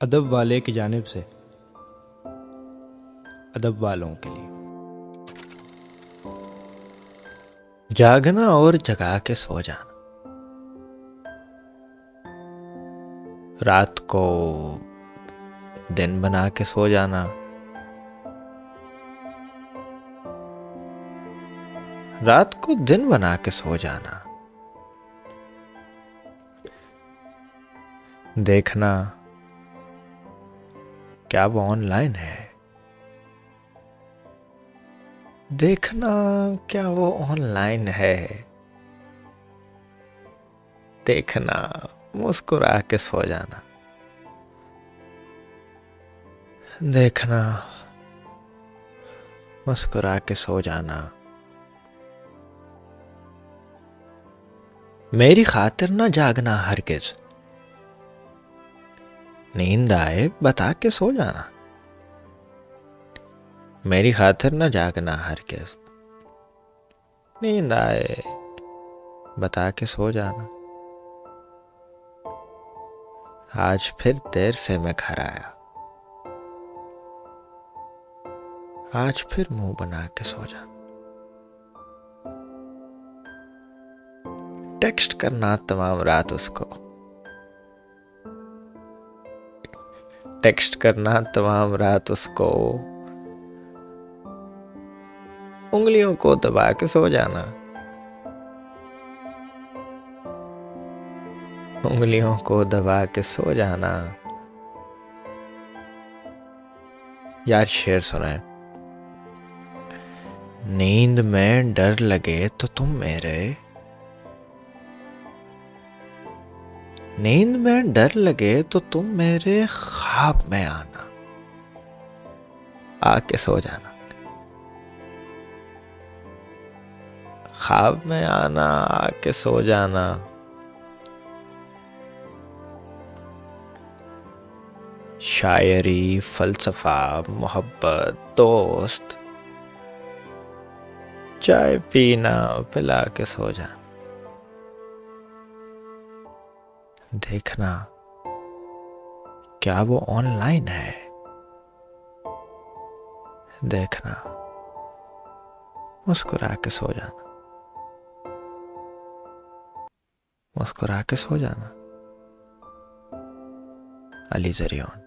अदब वाले की जानिब से अदब वालों के लिए। जागना और जगा के सो जाना, रात को दिन बना के सो जाना, रात को दिन बना के सो जाना। देखना क्या वो ऑनलाइन है, देखना क्या वो ऑनलाइन है, देखना मुस्कुरा के सो जाना, देखना मुस्कुरा के सो जाना। मेरी खातिर न जागना हरगिज, नींद आए बता के सो जाना। मेरी खातिर न जागना हरगिज, नींद आए बता के सो जाना। आज फिर देर से मैं घर आया, आज फिर मुंह बना के सो जाना। टेक्स्ट करना तमाम रात उसको, टेक्स्ट करना तमाम रात उसको, उंगलियों को दबा के सो जाना, उंगलियों को दबा के सो जाना। यार शेर सुनाए। नींद में डर लगे तो तुम मेरे, नींद में डर लगे तो तुम मेरे ख्वाब में आना, आके सो जाना। ख्वाब में आना, आके सो जाना। शायरी, फलसफा, मोहब्बत, दोस्त, चाय पीना, पिला के सो जाना। देखना क्या वो ऑनलाइन है, देखना मुस्कुरा के सो जाना, मुस्कुरा के सो जाना। अली ज़रियान।